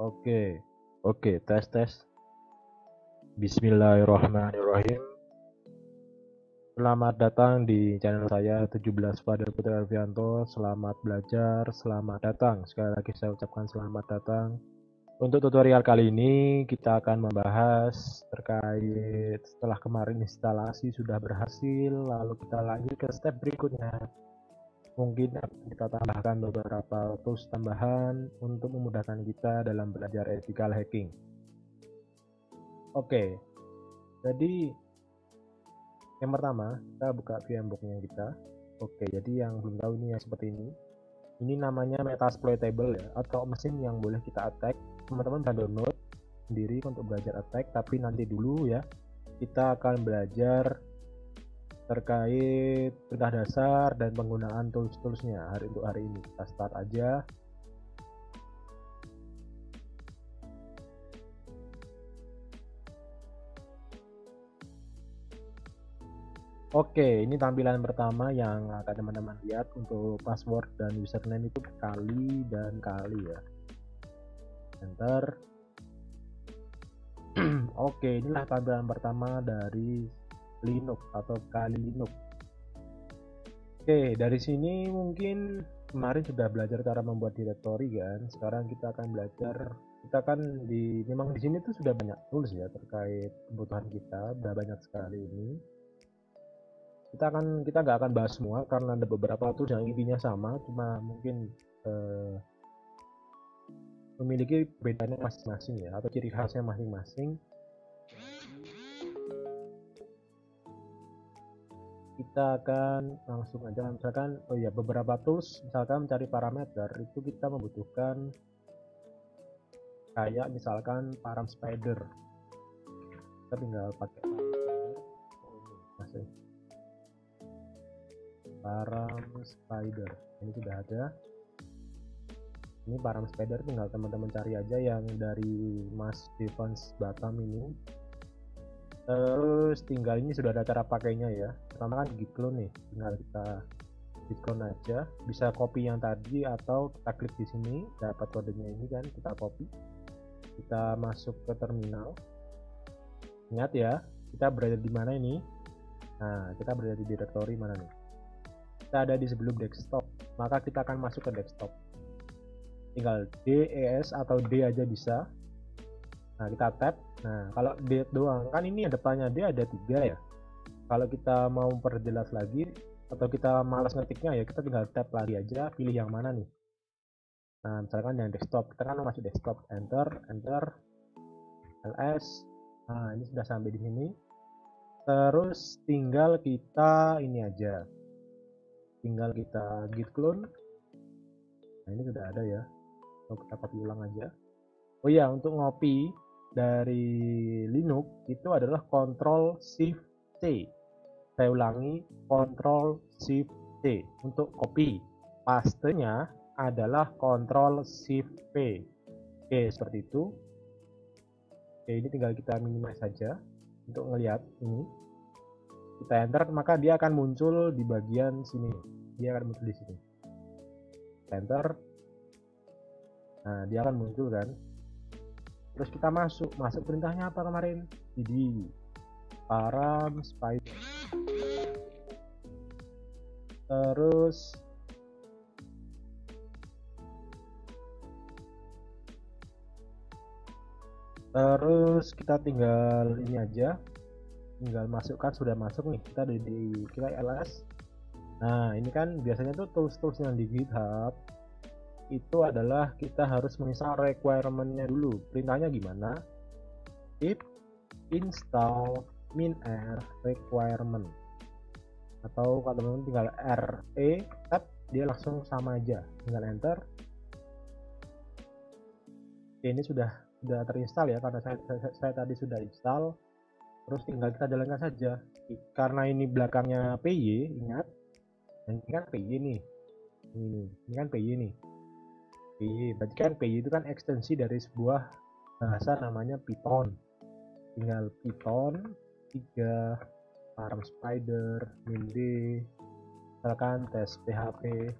Oke, oke, tes tes. Bismillahirrahmanirrahim. Selamat datang di channel saya 17 Fadil Putra Alfianto. Selamat belajar, selamat datang. Sekali lagi saya ucapkan selamat datang. Untuk tutorial kali ini kita akan membahas terkait setelah kemarin instalasi sudah berhasil, lalu kita lanjut ke step berikutnya. Mungkin kita tambahkan beberapa tools tambahan untuk memudahkan kita dalam belajar ethical hacking. Oke, jadi yang pertama kita buka VMbox-nya kita. Oke, jadi yang belum tahu ini yang seperti ini. Ini namanya Metasploitable ya, atau mesin yang boleh kita attack. Teman-teman bisa download sendiri untuk belajar attack, tapi nanti dulu ya. Kita akan belajar terkait perintah dasar dan penggunaan tools-toolsnya untuk hari ini. Kita start aja. Oke, ini tampilan pertama yang akan teman-teman lihat. Untuk password dan username itu kali dan kali ya. Enter. Oke, inilah tampilan pertama dari Linux atau kali Linux. Oke, dari sini mungkin kemarin sudah belajar cara membuat directory kan. Sekarang kita akan belajar, memang di sini tuh sudah banyak tools ya terkait kebutuhan kita, sudah banyak sekali ini. Kita nggak akan bahas semua karena ada beberapa tools yang intinya sama, cuma mungkin memiliki bedanya masing-masing ya, atau ciri khasnya masing-masing. Kita akan langsung aja, misalkan beberapa tools, misalkan mencari parameter itu kita membutuhkan kayak misalkan param spider. Kita tinggal pakai param spider, ini sudah ada. Ini param spider, tinggal teman-teman cari aja yang dari Mas Devans Batam ini. Terus tinggal ini sudah ada cara pakainya ya. Pertama kan git clone nih, tinggal kita git clone aja. Bisa copy yang tadi atau kita klik di sini, dapat kodenya ini kan, kita copy. Kita masuk ke terminal. Ingat ya, kita berada di mana ini? Nah, kita berada di directory mana nih? Kita ada di sebelum desktop, maka kita akan masuk ke desktop. Tinggal DES atau D aja bisa. Nah, kita tab. Nah, kalau D doang kan ini depannya D ada 3 ya. Kalau kita mau perjelas lagi atau kita malas ngetiknya ya, kita tinggal tab lagi aja, pilih yang mana nih. Nah, misalkan yang desktop, kita kan masuk desktop, enter ls. Nah, ini sudah sampai di sini. Terus tinggal kita ini aja, tinggal kita git clone. Nah, ini sudah ada ya, kita copy ulang aja. Oh ya, untuk ngopi dari Linux itu adalah Ctrl Shift C. Saya ulangi, Ctrl Shift C untuk copy. Pastenya adalah Ctrl Shift V. Oke, seperti itu. Oke, ini tinggal kita minimize saja untuk ngelihat ini. Kita enter, maka dia akan muncul di bagian sini. Dia akan muncul di sini. Enter. Nah, dia akan muncul kan. Terus kita masuk perintahnya apa kemarin? Jadi param spider. Terus kita tinggal ini aja, tinggal masukkan, sudah masuk nih, kita kita ls. Nah, ini kan biasanya tuh tools yang di GitHub itu adalah kita harus menginstal requirement-nya dulu. Perintahnya gimana? Pip install min-r requirement, atau kalau teman-teman tinggal re tab, dia langsung sama aja, tinggal enter. Oke, ini sudah terinstall ya, karena saya tadi sudah install. Terus tinggal kita jalankan saja. Karena ini belakangnya PY, ingat, ini kan PY nih, ini kan PY nih. PY, berarti kan PY itu kan ekstensi dari sebuah bahasa namanya Python. Tinggal Python 3 param spider min-d, misalkan tes php.com.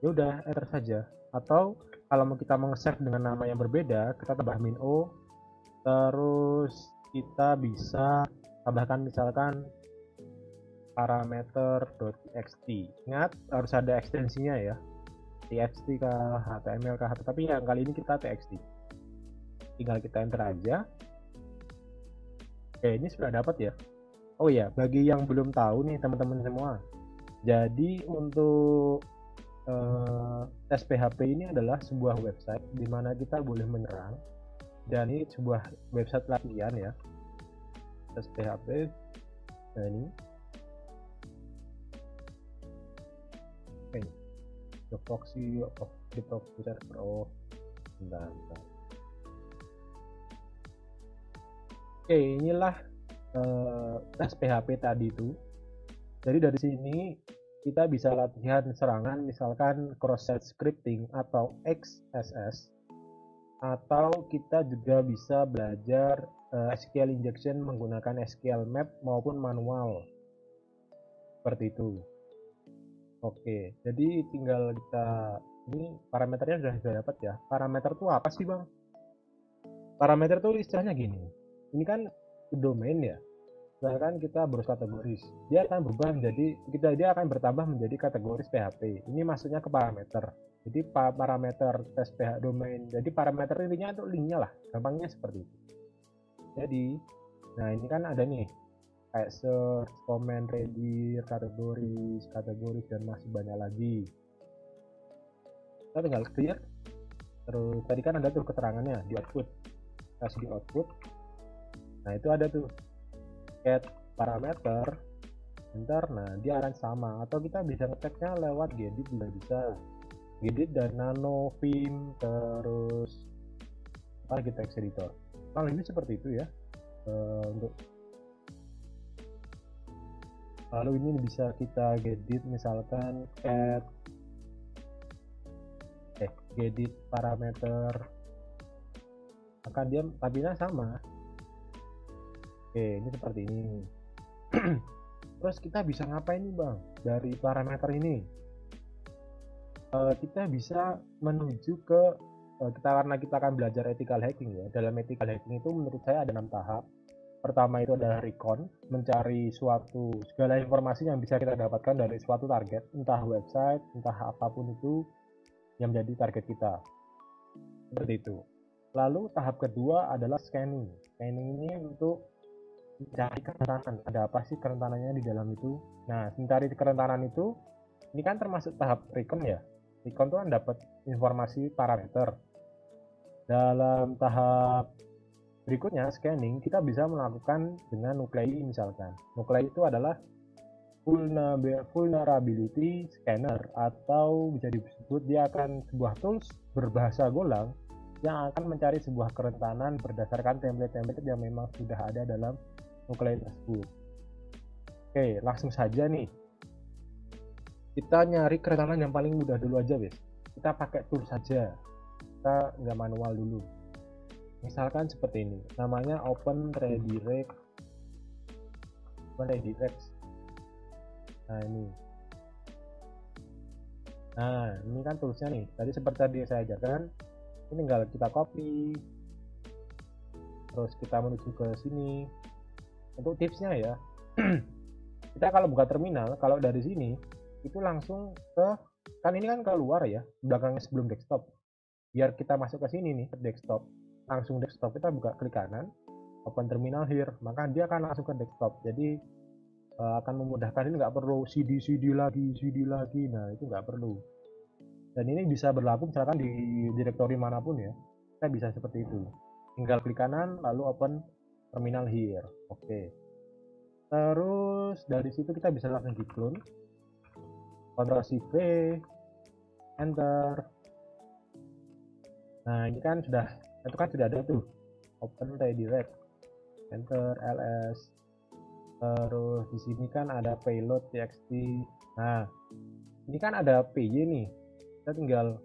ya udah enter saja. Atau kalau mau kita nge-save dengan nama yang berbeda, kita tambah -o, terus kita bisa tambahkan misalkan parameter.txt. Ingat harus ada ekstensinya ya, txt kah, html kah, tapi yang kali ini kita txt. Tinggal kita enter aja. Oke, ini sudah dapat ya. Oh ya, bagi yang belum tahu nih teman-teman semua, jadi untuk tes PHP ini adalah sebuah website di mana kita boleh menyerang, dan ini sebuah website latihan ya, tes PHP. Nah ini the proxy of the proxy server. Oh bentar. Oke, inilah tes PHP tadi itu. Jadi dari sini kita bisa latihan serangan misalkan cross-site scripting atau XSS, atau kita juga bisa belajar SQL injection menggunakan SQL map maupun manual seperti itu. Oke, jadi tinggal kita, ini parameternya sudah dapat ya. Parameter itu apa sih bang? Parameter itu istilahnya gini, ini kan domain ya, misalkan kita berusaha kategoris, dia akan berubah menjadi, dia akan bertambah menjadi kategoris PHP. Ini maksudnya ke parameter. Jadi parameter tes PHP domain. Jadi parameter intinya itu linknya lah, gampangnya seperti itu. Jadi, nah ini kan ada nih kayak search, comment, redir, kategoris, dan masih banyak lagi. Kita tinggal clear. Terus tadi kan ada tuh keterangannya di output. Kasih di output. Nah itu ada tuh get parameter, enter. Nah dia akan sama, atau kita bisa ngeceknya lewat gedit juga bisa, gedit dan nano vim, terus apa lagi text editor. Kalau ini seperti itu ya. Untuk lalu ini bisa kita gedit misalkan gedit parameter, akan dia tabinya sama. Oke, ini seperti ini. Terus kita bisa ngapain nih bang dari parameter ini? Kita bisa menuju ke karena kita akan belajar ethical hacking ya. Dalam ethical hacking itu menurut saya ada 6 tahap. Pertama itu adalah recon, mencari segala informasi yang bisa kita dapatkan dari suatu target, entah website, entah apapun itu yang menjadi target kita. Seperti itu. Lalu tahap kedua adalah scanning. Scanning ini untuk mencari kerentanan, ada apa sih kerentanannya di dalam itu. Nah, mencari kerentanan itu, ini kan termasuk tahap recon ya. Recon itu kan dapat informasi parameter. Dalam tahap berikutnya, scanning, kita bisa melakukan dengan nuklei misalkan. Nuklei itu adalah vulnerability scanner, atau bisa disebut dia akan sebuah tools berbahasa Golang yang akan mencari sebuah kerentanan berdasarkan template-template yang memang sudah ada dalam nuklei tersebut. Oke, langsung saja nih kita nyari kerentanan yang paling mudah dulu aja guys. Kita pakai tool saja, kita nggak manual dulu. Misalkan seperti ini, namanya open redirect. Nah ini kan toolsnya nih, tadi seperti tadi saya ajarkan. Ini tinggal kita copy, terus kita menuju ke sini. Untuk tipsnya ya, kita kalau buka terminal, kalau dari sini itu langsung kan ini kan keluar ya, belakangnya sebelum desktop. Biar kita masuk ke sini nih, ke desktop, langsung desktop, kita buka klik kanan, open terminal here, maka dia akan langsung ke desktop. Jadi akan memudahkan, ini nggak perlu CD lagi, nah itu nggak perlu. Dan ini bisa berlaku misalkan di direktori manapun ya, kita bisa seperti itu. Tinggal klik kanan, lalu open terminal here. Oke. Terus dari situ kita bisa langsung di-clone. Ctrl+C+V, enter. Nah, ini kan sudah ada tuh. Open redirect, enter ls. Terus di sini kan ada payload txt. Nah, ini kan ada py nih. Kita tinggal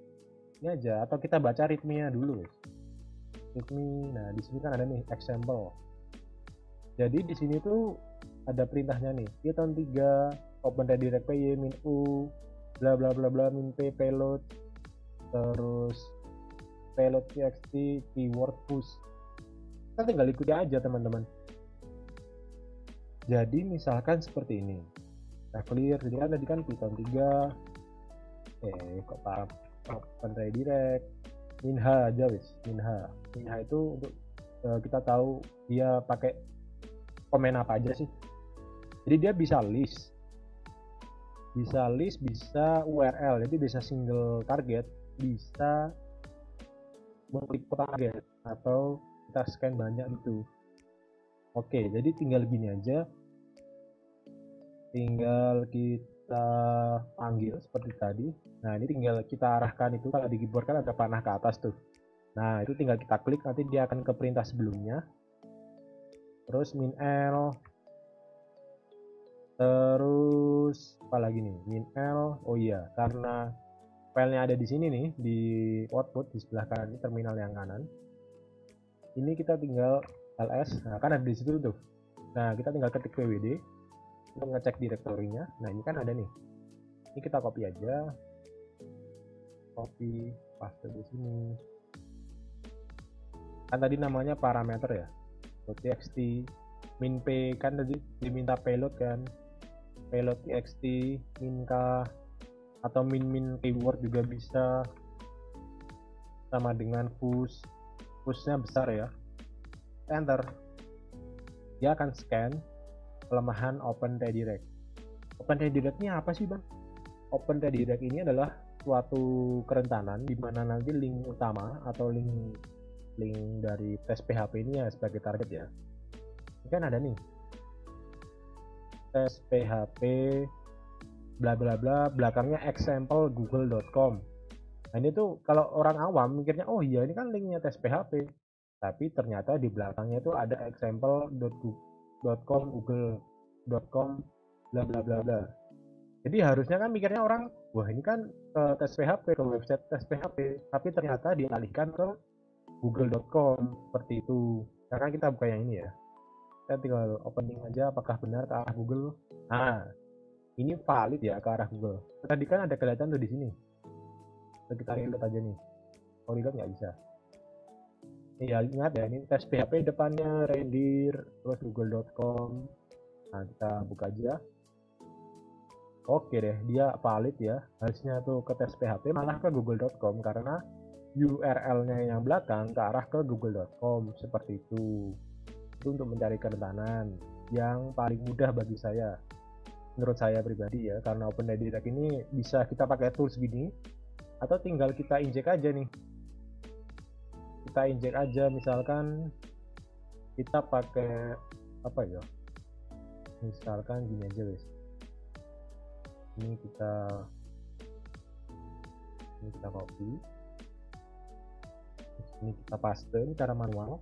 ini aja, atau kita baca readme-nya dulu. Readme. Nah, di sini kan ada nih example. Jadi di sini tuh ada perintahnya nih, Python 3 open redirect py -u bla bla bla bla min p payload, terus payload txt keyword push. Kita tinggal ikuti aja teman-teman. Jadi misalkan seperti ini, kita clear. Jadi kan tadi kan Python 3 kok paham open redirect minha aja wis. Minha itu untuk kita tahu dia pakai komen apa aja sih. Jadi dia bisa list, bisa URL, jadi bisa single target, bisa multiple target, atau kita scan banyak itu. Oke, jadi tinggal gini aja, tinggal kita panggil seperti tadi. Nah, ini tinggal kita arahkan itu, kalau di keyboard kan ada panah ke atas tuh. Nah, itu tinggal kita klik, nanti dia akan ke perintah sebelumnya. Terus min L, terus apa lagi nih, min L. Oh iya, karena filenya ada di sini nih, di output di sebelah kanan, terminal yang kanan. Ini kita tinggal ls, nah kan ada di situ tuh. Nah, kita tinggal ketik pwd untuk ngecek direktorinya. Nah, ini kan ada nih. Ini kita copy aja, copy paste di sini. Kan tadi namanya parameter ya, txt min p, kan tadi diminta payload kan, payload txt min k, atau min keyword juga bisa, sama dengan pushnya besar ya, enter. Dia akan scan kelemahan open redirect. Open redirect ini apa sih bang? Open redirect ini adalah suatu kerentanan di mana nanti link utama atau link dari tes PHP ini ya sebagai target ya. Ini kan ada nih tes PHP bla bla bla, belakangnya example google.com. Nah, ini tuh kalau orang awam mikirnya, oh iya ini kan linknya tes PHP, tapi ternyata di belakangnya itu ada example.com google.com bla bla bla bla. Jadi harusnya kan mikirnya orang, wah ini kan ke tes PHP, ke website tes PHP, tapi ternyata dialihkan ke google.com seperti itu. Karena kita buka yang ini ya, kita tinggal opening aja apakah benar ke arah Google. Nah, ini valid ya ke arah Google. Tadi kan ada kelihatan tuh di sini. Kita reload aja nih. Oh, reload nggak bisa. Ya ingat ya, ini tes PHP depannya rendir terus google.com. Nah, kita buka aja. Oke deh, dia valid ya. Harusnya tuh ke tes PHP malah ke google.com karena URL-nya yang belakang ke arah ke google.com seperti itu. Itu untuk mencari kerentanan yang paling mudah bagi saya, menurut saya pribadi ya, karena open redirect ini bisa kita pakai tools gini, atau tinggal kita injek aja nih. Kita injek aja, misalkan kita pakai apa ya? Misalkan gini aja guys. Ini kita copy. Ini kita paste, ini cara manual.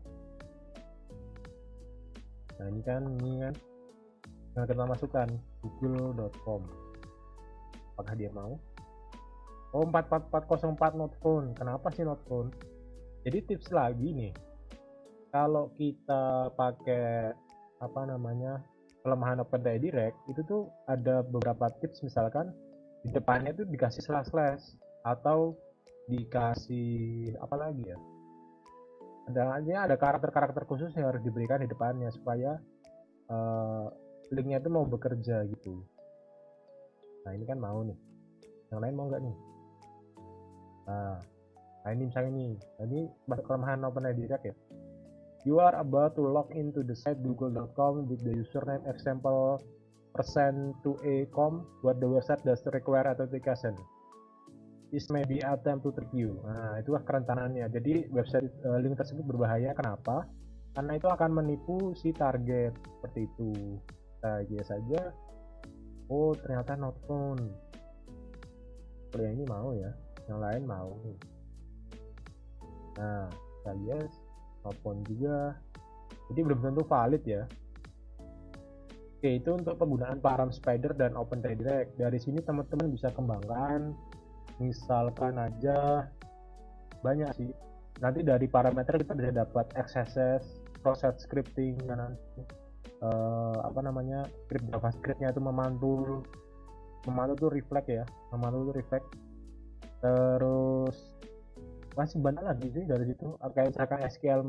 Nah, ini kan yang kita masukkan google.com. Apakah dia mau? Oh, 44404 not found. Kenapa sih not found? Jadi tips lagi nih, kalau kita pakai apa namanya kelemahan open redirect itu tuh ada beberapa tips. Misalkan di depannya tuh dikasih slash atau dikasih apa lagi ya, ada karakter khusus yang harus diberikan di depannya supaya linknya itu mau bekerja gitu. Nah, ini kan mau nih, yang lain mau nggak nih? Nah, ini misalnya ini kelemahan open redirect ya. You are about to log into the site google.com with the username example %2a.com, but the website does require authentication. This may be attempt to trick you. Nah, itulah kerentanannya. Jadi website link tersebut berbahaya. Kenapa? Karena itu akan menipu si target seperti itu. Kita yes saja. Oh, ternyata not found. Kalau yang ini mau ya, yang lain mau. Nah, kita yes, not found juga. Jadi belum tentu valid ya. Oke, itu untuk penggunaan param spider dan open redirect. Dari sini teman-teman bisa kembangkan. Misalkan aja banyak sih, nanti dari parameter kita bisa dapat XSS, process scripting, dan nanti script JavaScriptnya itu memantul. memantau tuh refleks ya, memantau tuh refleks. Terus masih banyak lagi sih dari situ, kayak misalkan SQL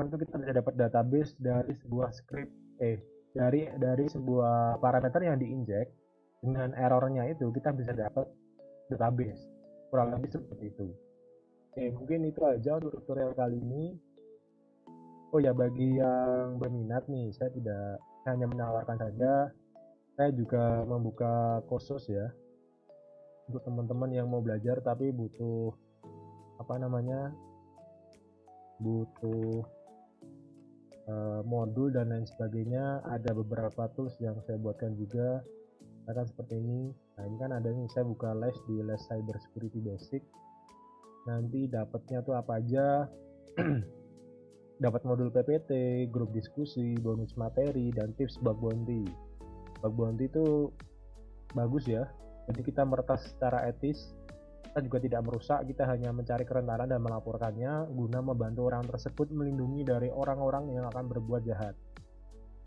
itu kita bisa dapat database dari sebuah script, dari sebuah parameter yang diinjek dengan errornya itu kita bisa dapat database, kurang lebih seperti itu. Mungkin itu aja untuk tutorial kali ini. Oh ya, bagi yang berminat nih, saya tidak hanya menawarkan saja, saya juga membuka kursus ya untuk teman-teman yang mau belajar tapi butuh butuh modul dan lain sebagainya. Ada beberapa tools yang saya buatkan juga, akan seperti ini. Nah, ini kan ada nih, saya buka les di les cyber security basic. Nanti dapatnya tuh apa aja? Dapat modul PPT, grup diskusi, bonus materi, dan tips bug bounty. Bug bounty itu bagus ya, jadi kita meretas secara etis, kita juga tidak merusak, kita hanya mencari kerentanan dan melaporkannya guna membantu orang tersebut melindungi dari orang-orang yang akan berbuat jahat.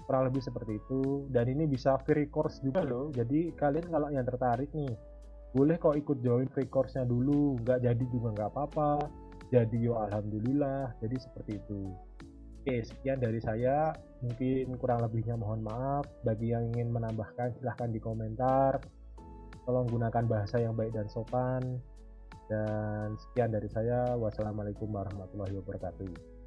Kurang lebih seperti itu. Dan ini bisa free course juga loh, jadi kalian kalau yang tertarik nih, boleh kok ikut join free course-nya dulu, nggak jadi juga nggak apa-apa, jadi yo alhamdulillah. Jadi seperti itu. Oke, sekian dari saya, mungkin kurang lebihnya mohon maaf. Bagi yang ingin menambahkan silahkan di komentar, tolong gunakan bahasa yang baik dan sopan. Dan sekian dari saya, wassalamualaikum warahmatullahi wabarakatuh.